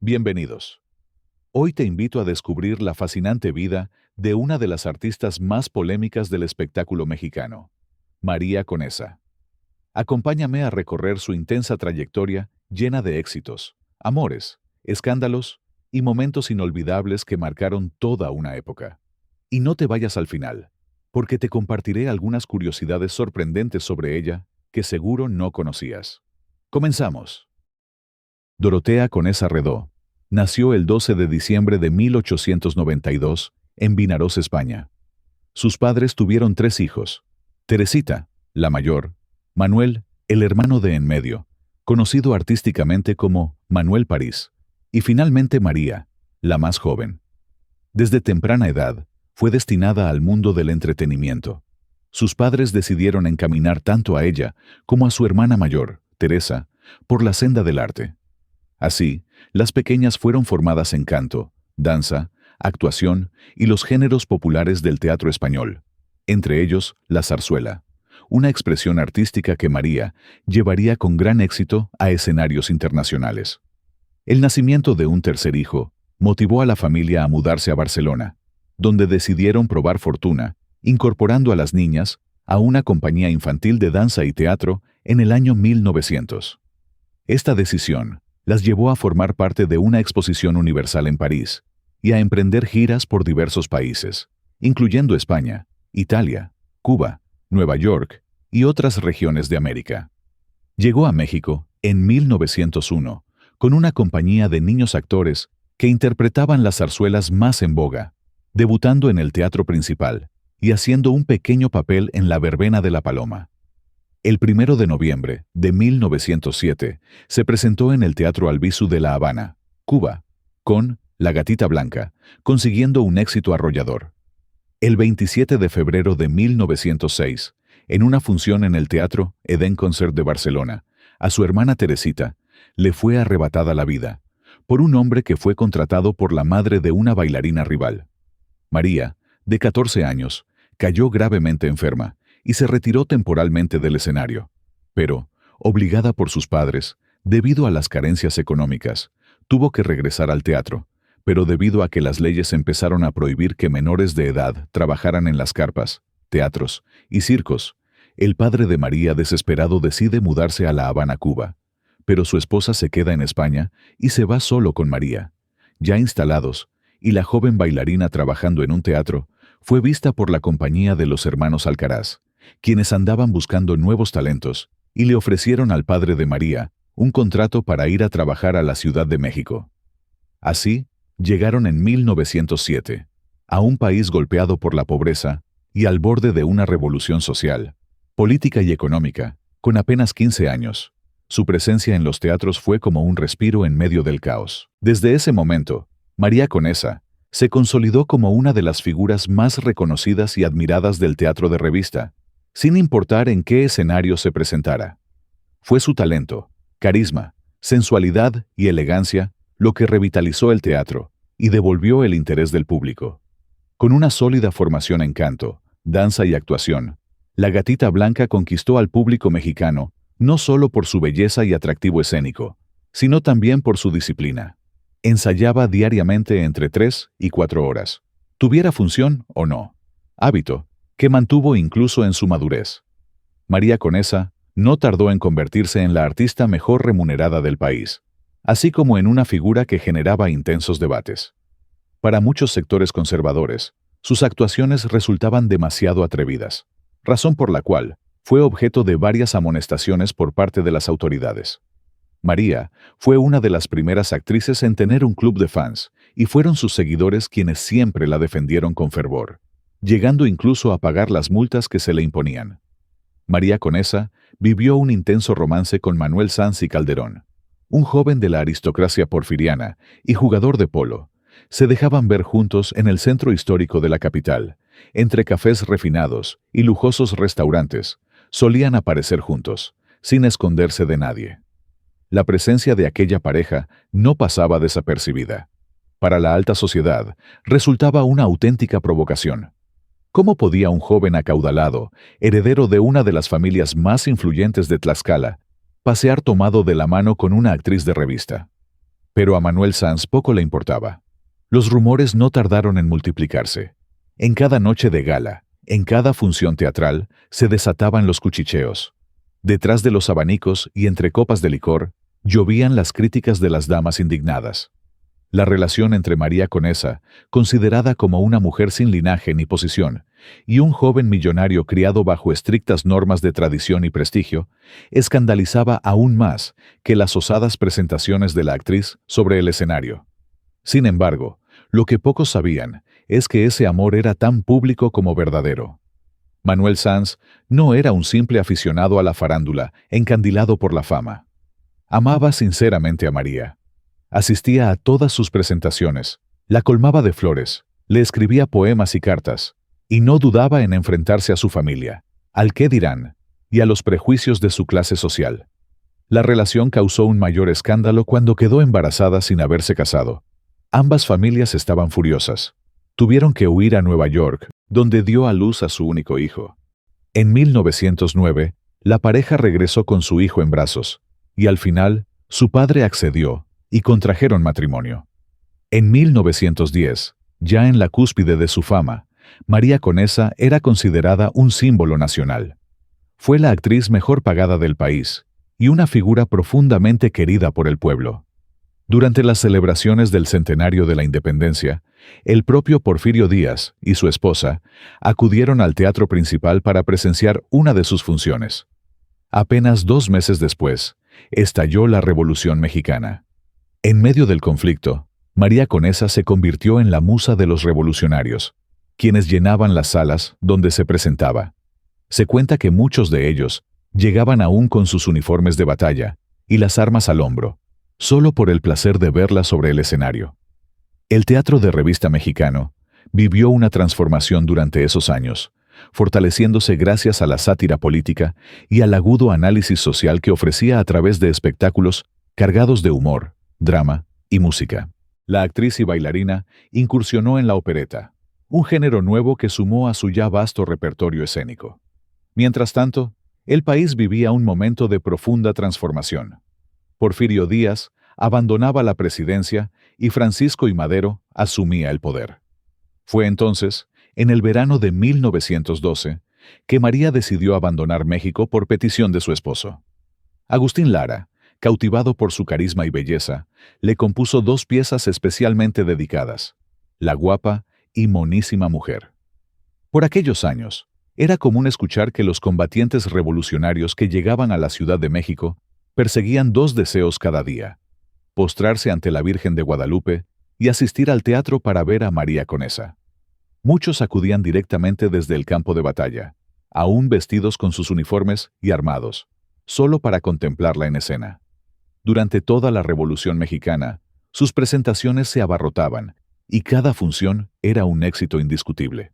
Bienvenidos. Hoy te invito a descubrir la fascinante vida de una de las artistas más polémicas del espectáculo mexicano, María Conesa. Acompáñame a recorrer su intensa trayectoria llena de éxitos, amores, escándalos y momentos inolvidables que marcaron toda una época. Y no te vayas al final, porque te compartiré algunas curiosidades sorprendentes sobre ella que seguro no conocías. Comenzamos. Dorotea Conesa Redó nació el 12 de diciembre de 1892 en Vinaroz, España. Sus padres tuvieron 3 hijos: Teresita, la mayor; Manuel, el hermano de en medio, conocido artísticamente como Manuel París; y finalmente María, la más joven. Desde temprana edad, fue destinada al mundo del entretenimiento. Sus padres decidieron encaminar tanto a ella como a su hermana mayor, Teresa, por la senda del arte. Así, las pequeñas fueron formadas en canto, danza, actuación y los géneros populares del teatro español, entre ellos la zarzuela, una expresión artística que María llevaría con gran éxito a escenarios internacionales. El nacimiento de un tercer hijo motivó a la familia a mudarse a Barcelona, donde decidieron probar fortuna, incorporando a las niñas a una compañía infantil de danza y teatro en el año 1900. Esta decisión las llevó a formar parte de una exposición universal en París y a emprender giras por diversos países, incluyendo España, Italia, Cuba, Nueva York y otras regiones de América. Llegó a México en 1901 con una compañía de niños actores que interpretaban las zarzuelas más en boga, debutando en el teatro principal y haciendo un pequeño papel en La Verbena de la Paloma. El 1 de noviembre de 1907 se presentó en el Teatro Albizu de La Habana, Cuba, con La Gatita Blanca, consiguiendo un éxito arrollador. El 27 de febrero de 1906, en una función en el Teatro Edén Concert de Barcelona, a su hermana Teresita le fue arrebatada la vida por un hombre que fue contratado por la madre de una bailarina rival. María, de 14 años, cayó gravemente enferma y se retiró temporalmente del escenario, pero, obligada por sus padres, debido a las carencias económicas, tuvo que regresar al teatro, pero debido a que las leyes empezaron a prohibir que menores de edad trabajaran en las carpas, teatros y circos, el padre de María, desesperado, decide mudarse a La Habana, Cuba, pero su esposa se queda en España y se va solo con María. Ya instalados, y la joven bailarina trabajando en un teatro, fue vista por la compañía de los hermanos Alcaraz, quienes andaban buscando nuevos talentos, y le ofrecieron al padre de María un contrato para ir a trabajar a la Ciudad de México. Así, llegaron en 1907, a un país golpeado por la pobreza y al borde de una revolución social, política y económica. Con apenas 15 años, su presencia en los teatros fue como un respiro en medio del caos. Desde ese momento, María Conesa se consolidó como una de las figuras más reconocidas y admiradas del teatro de revista, sin importar en qué escenario se presentara. Fue su talento, carisma, sensualidad y elegancia lo que revitalizó el teatro y devolvió el interés del público. Con una sólida formación en canto, danza y actuación, La Gatita Blanca conquistó al público mexicano no solo por su belleza y atractivo escénico, sino también por su disciplina. Ensayaba diariamente entre 3 y 4 horas, tuviera función o no, hábito que mantuvo incluso en su madurez. María Conesa no tardó en convertirse en la artista mejor remunerada del país, así como en una figura que generaba intensos debates. Para muchos sectores conservadores, sus actuaciones resultaban demasiado atrevidas, razón por la cual fue objeto de varias amonestaciones por parte de las autoridades. María fue una de las primeras actrices en tener un club de fans, y fueron sus seguidores quienes siempre la defendieron con fervor, llegando incluso a pagar las multas que se le imponían. María Conesa vivió un intenso romance con Manuel Sanz y Calderón, un joven de la aristocracia porfiriana y jugador de polo. Se dejaban ver juntos en el centro histórico de la capital, entre cafés refinados y lujosos restaurantes. Solían aparecer juntos, sin esconderse de nadie. La presencia de aquella pareja no pasaba desapercibida. Para la alta sociedad, resultaba una auténtica provocación. ¿Cómo podía un joven acaudalado, heredero de una de las familias más influyentes de Tlaxcala, pasear tomado de la mano con una actriz de revista? Pero a Manuel Sanz poco le importaba. Los rumores no tardaron en multiplicarse. En cada noche de gala, en cada función teatral, se desataban los cuchicheos. Detrás de los abanicos y entre copas de licor, llovían las críticas de las damas indignadas. La relación entre María Conesa, considerada como una mujer sin linaje ni posición, y un joven millonario criado bajo estrictas normas de tradición y prestigio, escandalizaba aún más que las osadas presentaciones de la actriz sobre el escenario. Sin embargo, lo que pocos sabían es que ese amor era tan público como verdadero. Manuel Sanz no era un simple aficionado a la farándula, encandilado por la fama. Amaba sinceramente a María. Asistía a todas sus presentaciones, la colmaba de flores, le escribía poemas y cartas, y no dudaba en enfrentarse a su familia, al qué dirán, y a los prejuicios de su clase social. La relación causó un mayor escándalo cuando quedó embarazada sin haberse casado. Ambas familias estaban furiosas. Tuvieron que huir a Nueva York, donde dio a luz a su único hijo. En 1909, la pareja regresó con su hijo en brazos, y al final, su padre accedió, y contrajeron matrimonio. En 1910, ya en la cúspide de su fama, María Conesa era considerada un símbolo nacional. Fue la actriz mejor pagada del país, y una figura profundamente querida por el pueblo. Durante las celebraciones del centenario de la independencia, el propio Porfirio Díaz y su esposa acudieron al teatro principal para presenciar una de sus funciones. Apenas 2 meses después, estalló la Revolución Mexicana. En medio del conflicto, María Conesa se convirtió en la musa de los revolucionarios, quienes llenaban las salas donde se presentaba. Se cuenta que muchos de ellos llegaban aún con sus uniformes de batalla y las armas al hombro, solo por el placer de verla sobre el escenario. El teatro de revista mexicano vivió una transformación durante esos años, fortaleciéndose gracias a la sátira política y al agudo análisis social que ofrecía a través de espectáculos cargados de humor, drama y música. La actriz y bailarina incursionó en la opereta, un género nuevo que sumó a su ya vasto repertorio escénico. Mientras tanto, el país vivía un momento de profunda transformación. Porfirio Díaz abandonaba la presidencia y Francisco I. Madero asumía el poder. Fue entonces, en el verano de 1912, que María decidió abandonar México por petición de su esposo. Agustín Lara, cautivado por su carisma y belleza, le compuso 2 piezas especialmente dedicadas, La guapa y monísima mujer. Por aquellos años, era común escuchar que los combatientes revolucionarios que llegaban a la Ciudad de México perseguían 2 deseos cada día: postrarse ante la Virgen de Guadalupe y asistir al teatro para ver a María Conesa. Muchos acudían directamente desde el campo de batalla, aún vestidos con sus uniformes y armados, solo para contemplarla en escena. Durante toda la Revolución Mexicana, sus presentaciones se abarrotaban y cada función era un éxito indiscutible.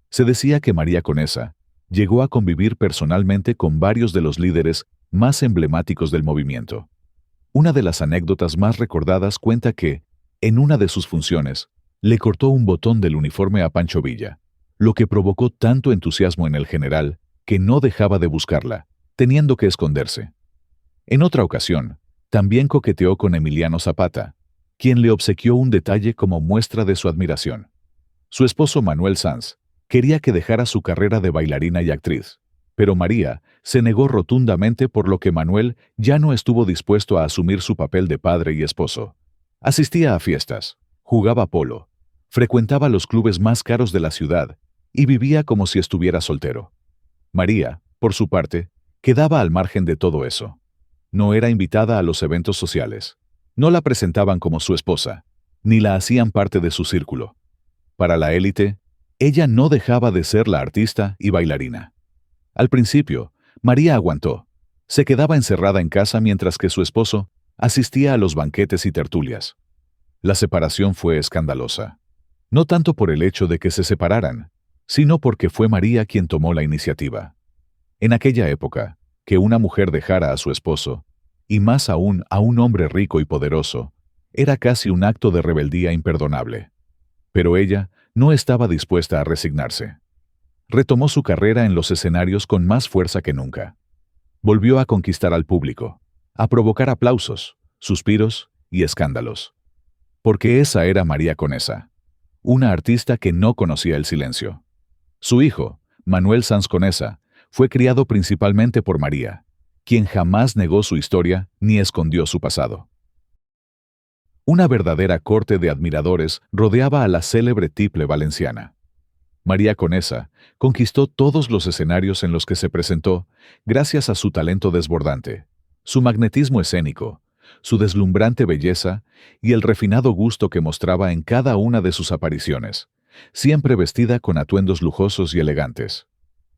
Se decía que María Conesa llegó a convivir personalmente con varios de los líderes más emblemáticos del movimiento. Una de las anécdotas más recordadas cuenta que, en una de sus funciones, le cortó un botón del uniforme a Pancho Villa, lo que provocó tanto entusiasmo en el general que no dejaba de buscarla, teniendo que esconderse. En otra ocasión, también coqueteó con Emiliano Zapata, quien le obsequió un detalle como muestra de su admiración. Su esposo Manuel Sanz quería que dejara su carrera de bailarina y actriz, pero María se negó rotundamente, por lo que Manuel ya no estuvo dispuesto a asumir su papel de padre y esposo. Asistía a fiestas, jugaba polo, frecuentaba los clubes más caros de la ciudad y vivía como si estuviera soltero. María, por su parte, quedaba al margen de todo eso. No era invitada a los eventos sociales, no la presentaban como su esposa, ni la hacían parte de su círculo. Para la élite, ella no dejaba de ser la artista y bailarina. Al principio, María aguantó. Se quedaba encerrada en casa mientras que su esposo asistía a los banquetes y tertulias. La separación fue escandalosa. No tanto por el hecho de que se separaran, sino porque fue María quien tomó la iniciativa. En aquella época, que una mujer dejara a su esposo, y más aún a un hombre rico y poderoso, era casi un acto de rebeldía imperdonable. Pero ella no estaba dispuesta a resignarse. Retomó su carrera en los escenarios con más fuerza que nunca. Volvió a conquistar al público, a provocar aplausos, suspiros y escándalos. Porque esa era María Conesa, una artista que no conocía el silencio. Su hijo, Manuel Sanz Conesa, fue criado principalmente por María, quien jamás negó su historia ni escondió su pasado. Una verdadera corte de admiradores rodeaba a la célebre tiple valenciana. María Conesa conquistó todos los escenarios en los que se presentó gracias a su talento desbordante, su magnetismo escénico, su deslumbrante belleza y el refinado gusto que mostraba en cada una de sus apariciones, siempre vestida con atuendos lujosos y elegantes.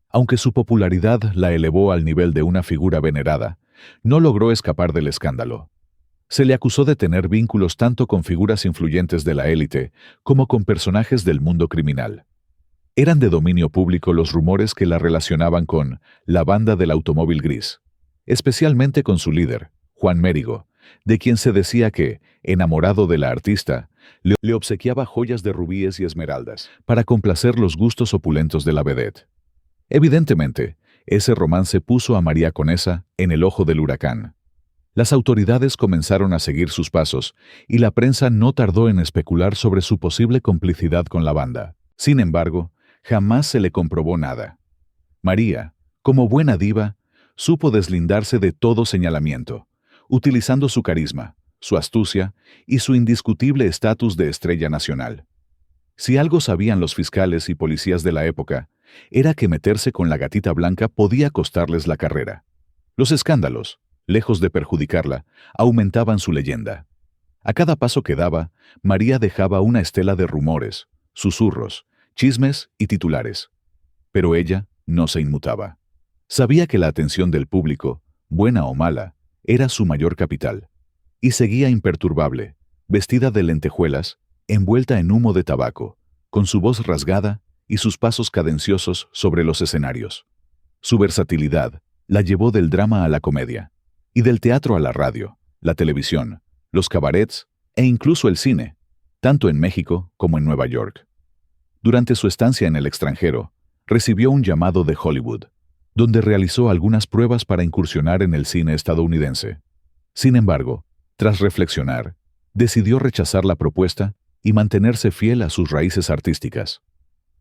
Aunque su popularidad la elevó al nivel de una figura venerada, no logró escapar del escándalo. Se le acusó de tener vínculos tanto con figuras influyentes de la élite como con personajes del mundo criminal. Eran de dominio público los rumores que la relacionaban con la banda del automóvil gris, especialmente con su líder, Juan Mérigo, de quien se decía que, enamorado de la artista, le obsequiaba joyas de rubíes y esmeraldas para complacer los gustos opulentos de la vedette. Evidentemente, ese romance puso a María Conesa en el ojo del huracán. Las autoridades comenzaron a seguir sus pasos y la prensa no tardó en especular sobre su posible complicidad con la banda. Sin embargo, jamás se le comprobó nada. María, como buena diva, supo deslindarse de todo señalamiento, utilizando su carisma, su astucia y su indiscutible estatus de estrella nacional. Si algo sabían los fiscales y policías de la época, era que meterse con la gatita blanca podía costarles la carrera. Los escándalos, lejos de perjudicarla, aumentaban su leyenda. A cada paso que daba, María dejaba una estela de rumores, susurros, chismes y titulares. Pero ella no se inmutaba. Sabía que la atención del público, buena o mala, era su mayor capital. Y seguía imperturbable, vestida de lentejuelas, envuelta en humo de tabaco, con su voz rasgada y sus pasos cadenciosos sobre los escenarios. Su versatilidad la llevó del drama a la comedia, y del teatro a la radio, la televisión, los cabarets e incluso el cine, tanto en México como en Nueva York. Durante su estancia en el extranjero, recibió un llamado de Hollywood, donde realizó algunas pruebas para incursionar en el cine estadounidense. Sin embargo, tras reflexionar, decidió rechazar la propuesta y mantenerse fiel a sus raíces artísticas.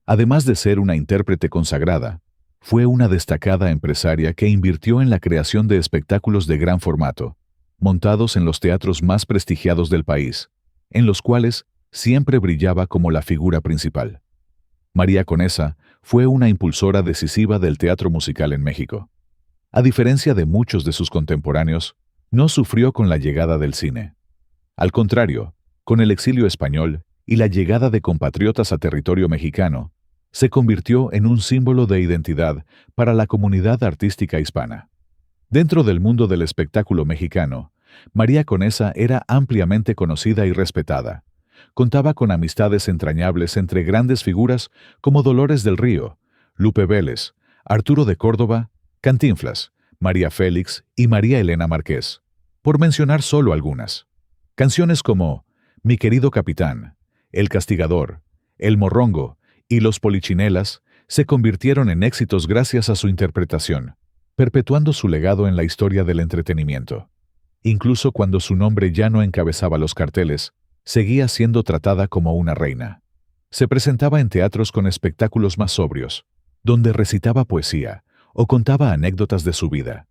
Además de ser una intérprete consagrada, fue una destacada empresaria que invirtió en la creación de espectáculos de gran formato, montados en los teatros más prestigiados del país, en los cuales siempre brillaba como la figura principal. María Conesa fue una impulsora decisiva del teatro musical en México. A diferencia de muchos de sus contemporáneos, no sufrió con la llegada del cine. Al contrario, con el exilio español y la llegada de compatriotas a territorio mexicano, se convirtió en un símbolo de identidad para la comunidad artística hispana. Dentro del mundo del espectáculo mexicano, María Conesa era ampliamente conocida y respetada. Contaba con amistades entrañables entre grandes figuras como Dolores del Río, Lupe Vélez, Arturo de Córdoba, Cantinflas, María Félix y María Elena Márquez, por mencionar solo algunas. Canciones como Mi querido capitán, El castigador, El morrongo y Los polichinelas se convirtieron en éxitos gracias a su interpretación, perpetuando su legado en la historia del entretenimiento. Incluso cuando su nombre ya no encabezaba los carteles, seguía siendo tratada como una reina. Se presentaba en teatros con espectáculos más sobrios, donde recitaba poesía o contaba anécdotas de su vida.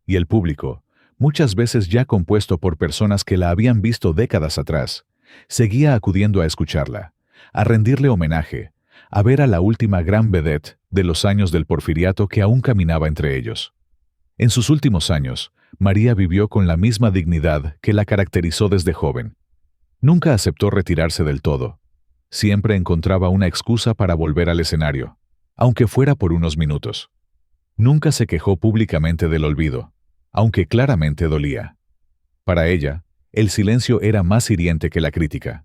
Y el público, muchas veces ya compuesto por personas que la habían visto décadas atrás, seguía acudiendo a escucharla, a rendirle homenaje, a ver a la última gran vedette de los años del Porfiriato que aún caminaba entre ellos. En sus últimos años, María vivió con la misma dignidad que la caracterizó desde joven. Nunca aceptó retirarse del todo. Siempre encontraba una excusa para volver al escenario, aunque fuera por unos minutos. Nunca se quejó públicamente del olvido, aunque claramente dolía. Para ella, el silencio era más hiriente que la crítica.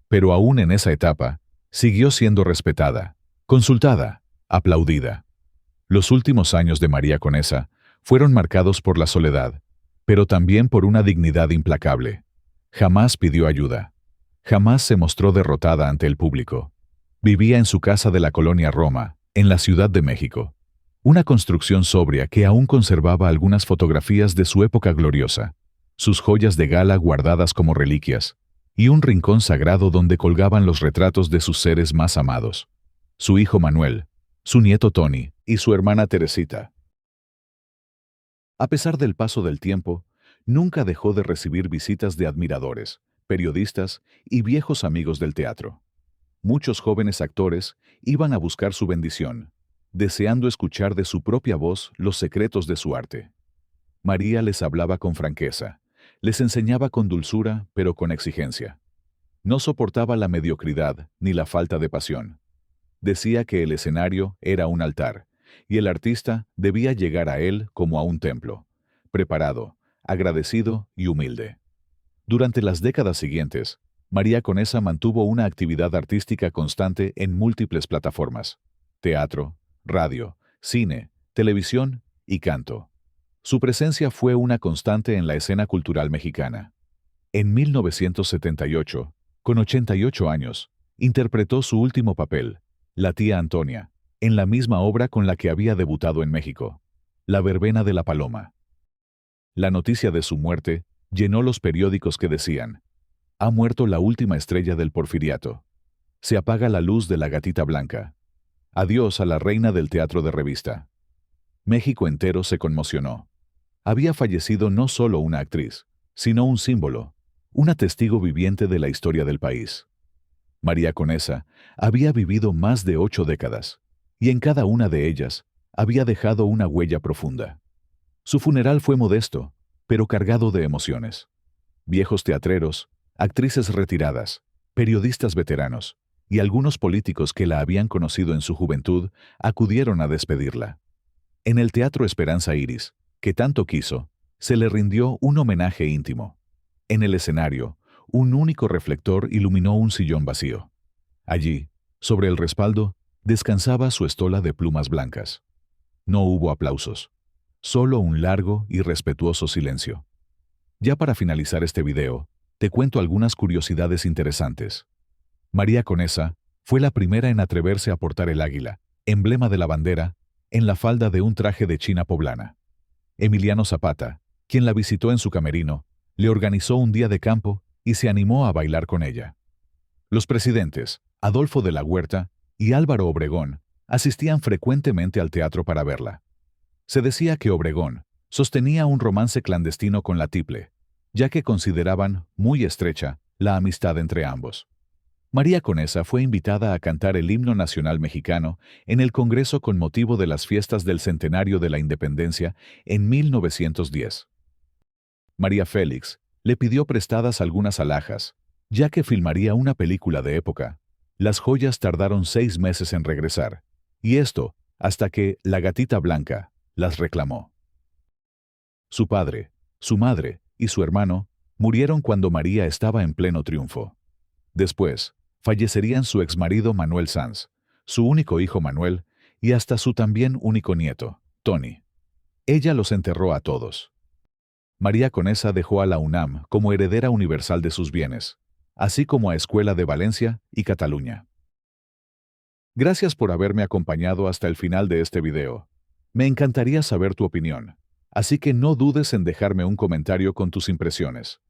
Pero aún en esa etapa, siguió siendo respetada, consultada, aplaudida. Los últimos años de María Conesa fueron marcados por la soledad, pero también por una dignidad implacable. Jamás pidió ayuda. Jamás se mostró derrotada ante el público. Vivía en su casa de la colonia Roma, en la Ciudad de México. Una construcción sobria que aún conservaba algunas fotografías de su época gloriosa. sus joyas de gala guardadas como reliquias, y un rincón sagrado donde colgaban los retratos de sus seres más amados, su hijo Manuel, su nieto Tony y su hermana Teresita. A pesar del paso del tiempo, nunca dejó de recibir visitas de admiradores, periodistas y viejos amigos del teatro. Muchos jóvenes actores iban a buscar su bendición, deseando escuchar de su propia voz los secretos de su arte. María les hablaba con franqueza, les enseñaba con dulzura, pero con exigencia. No soportaba la mediocridad ni la falta de pasión. Decía que el escenario era un altar, y el artista debía llegar a él como a un templo, preparado, agradecido y humilde. Durante las décadas siguientes, María Conesa mantuvo una actividad artística constante en múltiples plataformas: teatro, radio, cine, televisión y canto. Su presencia fue una constante en la escena cultural mexicana. En 1978, con 88 años, interpretó su último papel, la tía Antonia, en la misma obra con la que había debutado en México, La verbena de la paloma. La noticia de su muerte llenó los periódicos que decían: ha muerto la última estrella del Porfiriato. Se apaga la luz de la gatita blanca. Adiós a la reina del teatro de revista. México entero se conmocionó. Había fallecido no solo una actriz, sino un símbolo, una testigo viviente de la historia del país. María Conesa había vivido más de 8 décadas, y en cada una de ellas había dejado una huella profunda. Su funeral fue modesto, pero cargado de emociones. Viejos teatreros, actrices retiradas, periodistas veteranos y algunos políticos que la habían conocido en su juventud acudieron a despedirla. En el Teatro Esperanza Iris, que tanto quiso, se le rindió un homenaje íntimo. En el escenario, un único reflector iluminó un sillón vacío. Allí, sobre el respaldo, descansaba su estola de plumas blancas. No hubo aplausos, solo un largo y respetuoso silencio. Ya para finalizar este video, te cuento algunas curiosidades interesantes. María Conesa fue la primera en atreverse a portar el águila, emblema de la bandera, en la falda de un traje de china poblana. Emiliano Zapata, quien la visitó en su camerino, le organizó un día de campo y se animó a bailar con ella. Los presidentes, Adolfo de la Huerta y Álvaro Obregón, asistían frecuentemente al teatro para verla. Se decía que Obregón sostenía un romance clandestino con la tiple, ya que consideraban muy estrecha la amistad entre ambos. María Conesa fue invitada a cantar el himno nacional mexicano en el Congreso con motivo de las fiestas del centenario de la independencia en 1910. María Félix le pidió prestadas algunas alhajas, ya que filmaría una película de época. Las joyas tardaron 6 meses en regresar, y esto hasta que la gatita blanca las reclamó. Su padre, su madre y su hermano murieron cuando María estaba en pleno triunfo. Después, fallecerían su exmarido Manuel Sanz, su único hijo Manuel y hasta su también único nieto, Tony. Ella los enterró a todos. María Conesa dejó a la UNAM como heredera universal de sus bienes, así como a Escuela de Valencia y Cataluña. Gracias por haberme acompañado hasta el final de este video. Me encantaría saber tu opinión, así que no dudes en dejarme un comentario con tus impresiones.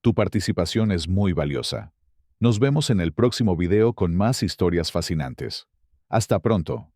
Tu participación es muy valiosa. Nos vemos en el próximo video con más historias fascinantes. Hasta pronto.